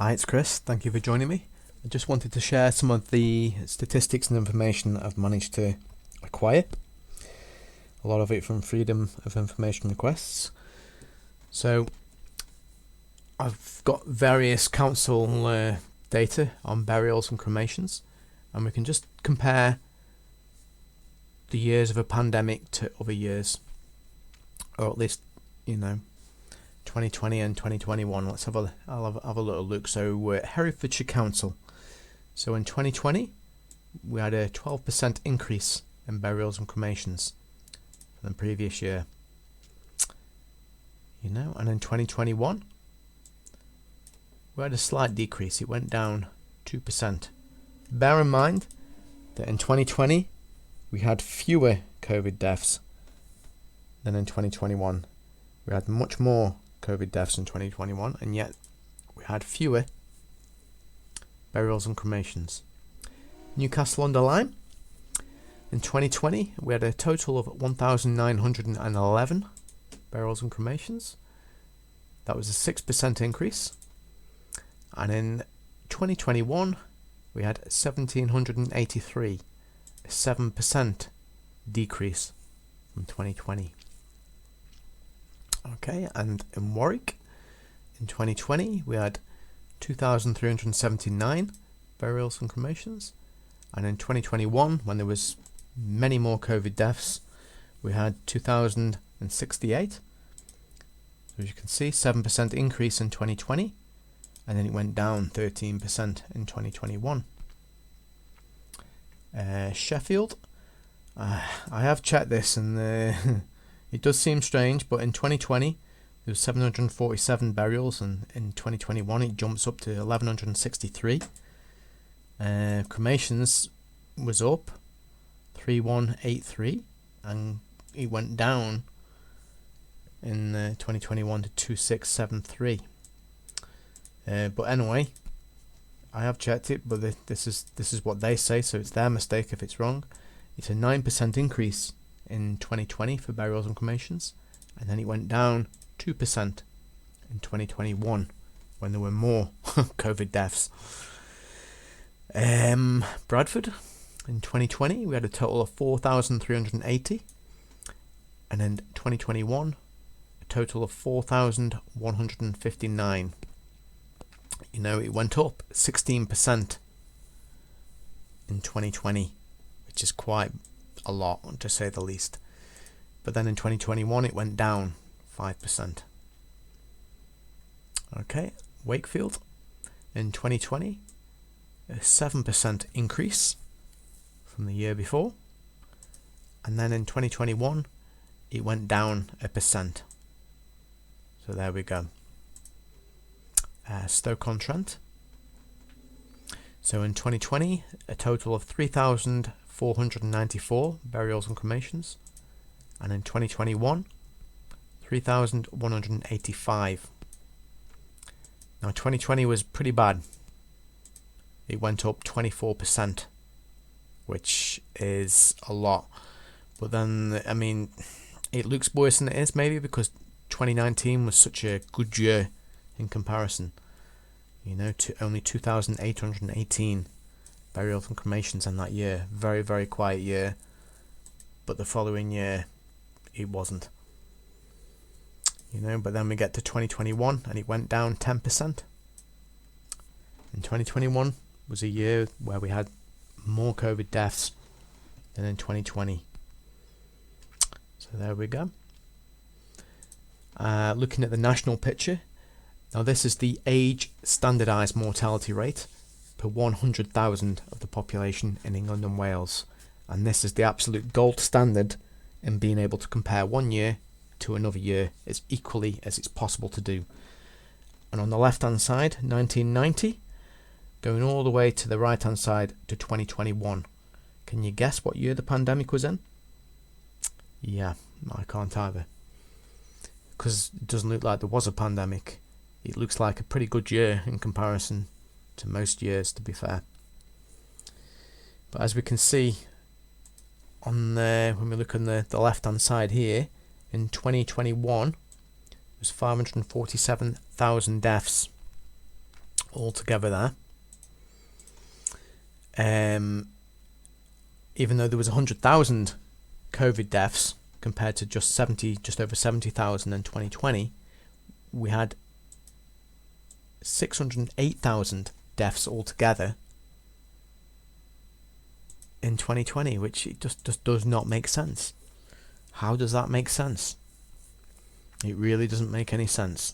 Hi, it's Chris. Thank you for joining me. I just wanted to share some of the statistics and information I've managed to acquire. A lot of it from Freedom of Information requests. So I've got various council data on burials and cremations, and we can just compare the years of a pandemic to other years, or at least 2020 and 2021. Let's have a little look. So Herefordshire Council. So in 2020 we had a 12% increase in burials and cremations from the previous year. And in 2021 we had a slight decrease. It went down 2%. Bear in mind that in 2020 we had fewer COVID deaths than in 2021. We had much more COVID deaths in 2021, and yet we had fewer burials and cremations. Newcastle under Lyme. In 2020 we had a total of 1,911 burials and cremations. That was a 6% increase. And in 2021 we had 1,783, a 7% decrease from 2020. Okay, and in Warwick in 2020 we had 2,379 burials and cremations, and in 2021, when there was many more COVID deaths, we had 2,068. So as you can see, 7% increase in 2020, and then it went down 13% in 2021. Sheffield, I have checked this, and it does seem strange, but in 2020 there was 747 burials, and in 2021 it jumps up to 1,163. Cremations was up 3,183, and it went down in 2021 to 2,673. But anyway, I have checked it, but this is what they say, so it's their mistake if it's wrong. It's a 9% increase in 2020 for burials and cremations, and then it went down 2% in 2021 when there were more COVID deaths. Bradford, in 2020 we had a total of 4,380, and in 2021 a total of 4,159. It went up 16% in 2020, which is quite a lot, to say the least. But then in 2021 it went down 5%. Okay, Wakefield in 2020, a 7% increase from the year before, and then in 2021 it went down 1%. So there we go. Stoke-on-Trent. So in 2020 a total of 3,494 burials and cremations, and in 2021 3,185. Now 2020 was pretty bad. It went up 24%, which is a lot. But then, it looks worse than it is, maybe because 2019 was such a good year in comparison. To only 2,818 burials and cremations in that year. Very, very quiet year. But the following year it wasn't. But then we get to 2021 and it went down 10%. And 2021 was a year where we had more COVID deaths than in 2020. So there we go. Looking at the national picture. Now this is the age standardised mortality rate per 100,000 of the population in England and Wales. And this is the absolute gold standard in being able to compare one year to another year as equally as it's possible to do. And on the left hand side, 1990, going all the way to the right hand side to 2021. Can you guess what year the pandemic was in? Yeah, I can't either, because it doesn't look like there was a pandemic. It looks like a pretty good year in comparison to most years, to be fair. But as we can see on when we look on the left hand side here, in 2021 was 547,000 deaths. altogether there. Even though there was 100,000 COVID deaths compared to just over 70,000 in 2020, we had 608,000 deaths altogether in 2020, which it just does not make sense. How does that make sense? It really doesn't make any sense.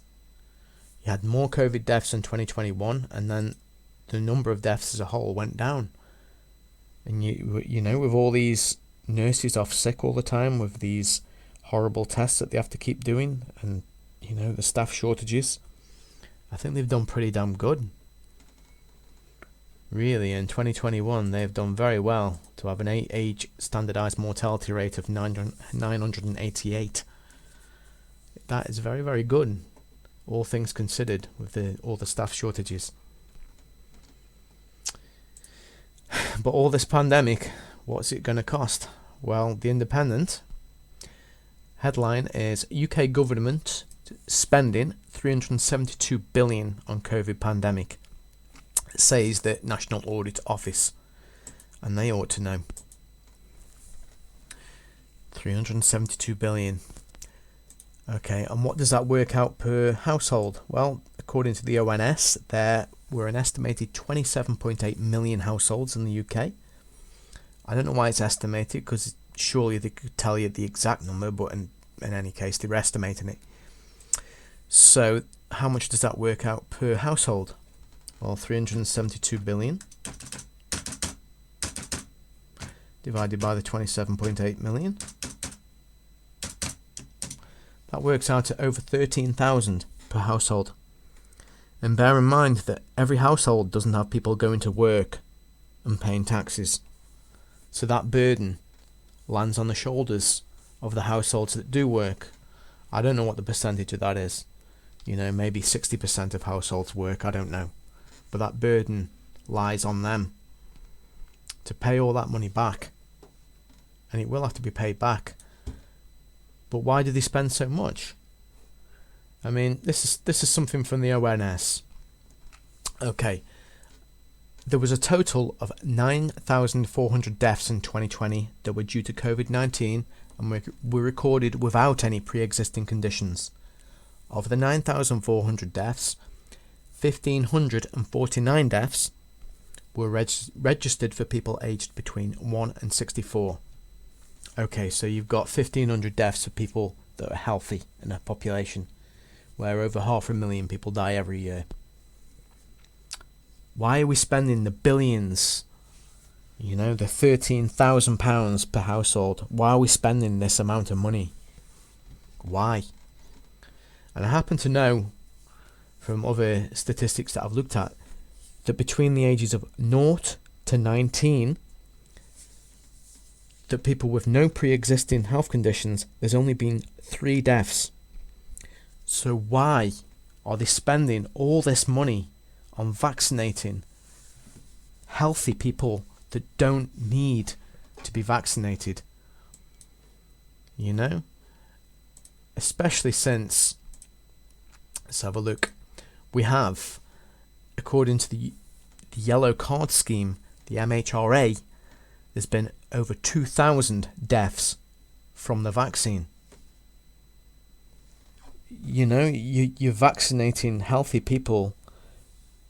You had more COVID deaths in 2021, and then the number of deaths as a whole went down. And you know, with all these nurses off sick all the time, with these horrible tests that they have to keep doing, and you know, the staff shortages, I think they've done pretty damn good. Really, in 2021, they've done very well to have an age standardized mortality rate of 988. That is very, very good, all things considered, with all the staff shortages. But all this pandemic, what's it going to cost? Well, The Independent headline is UK government spending 372 billion on COVID pandemic, says the National Audit Office, and they ought to know. 372 billion. Okay, and what does that work out per household? Well, according to the ONS, there were an estimated 27.8 million households in the UK. I don't know why it's estimated, because surely they could tell you the exact number, but in any case, they were estimating it. So, how much does that work out per household? Well, 372 billion divided by the 27.8 million. That works out at over 13,000 per household. And bear in mind that every household doesn't have people going to work and paying taxes. So that burden lands on the shoulders of the households that do work. I don't know what the percentage of that is. You know, maybe 60% of households work, I don't know. But that burden lies on them to pay all that money back. And it will have to be paid back. But why do they spend so much? I mean, this is something from the ONS. Okay. There was a total of 9,400 deaths in 2020 that were due to COVID-19 and were recorded without any pre-existing conditions. Of the 9,400 deaths, 1,549 deaths were registered for people aged between 1 and 64. Okay, so you've got 1,500 deaths for people that are healthy in a population, where over 500,000 people die every year. Why are we spending the billions, you know, the £13,000 per household? Why are we spending this amount of money? Why? And I happen to know from other statistics that I've looked at that between the ages of 0 to 19, that people with no pre-existing health conditions, there's only been 3 deaths. So why are they spending all this money on vaccinating healthy people that don't need to be vaccinated? You know? Especially since, let's have a look, we have, according to the yellow card scheme, the MHRA, there's been over 2,000 deaths from the vaccine. You know, you're vaccinating healthy people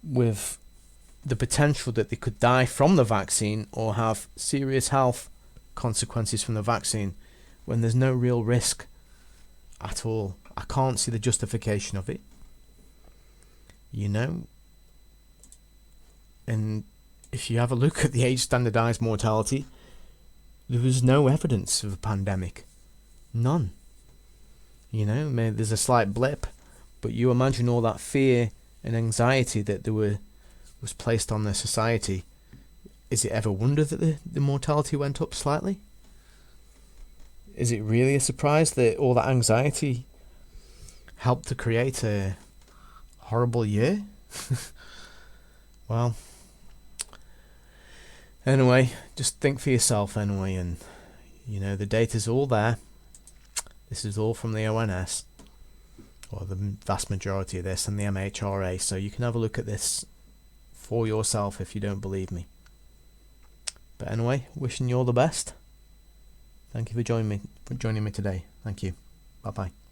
with the potential that they could die from the vaccine or have serious health consequences from the vaccine when there's no real risk at all. I can't see the justification of it. You know? And if you have a look at the age standardized mortality, there was no evidence of a pandemic. None. You know, maybe there's a slight blip, but you imagine all that fear and anxiety that was placed on the society. Is it ever wonder that the mortality went up slightly? Is it really a surprise that all that anxiety helped to create a horrible year? Well, anyway, just think for yourself anyway, and you know, the data's all there. This is all from the ONS. or the vast majority of this, and the MHRA. So you can have a look at this for yourself if you don't believe me. But anyway, wishing you all the best. Thank you for joining me today. Thank you. Bye bye.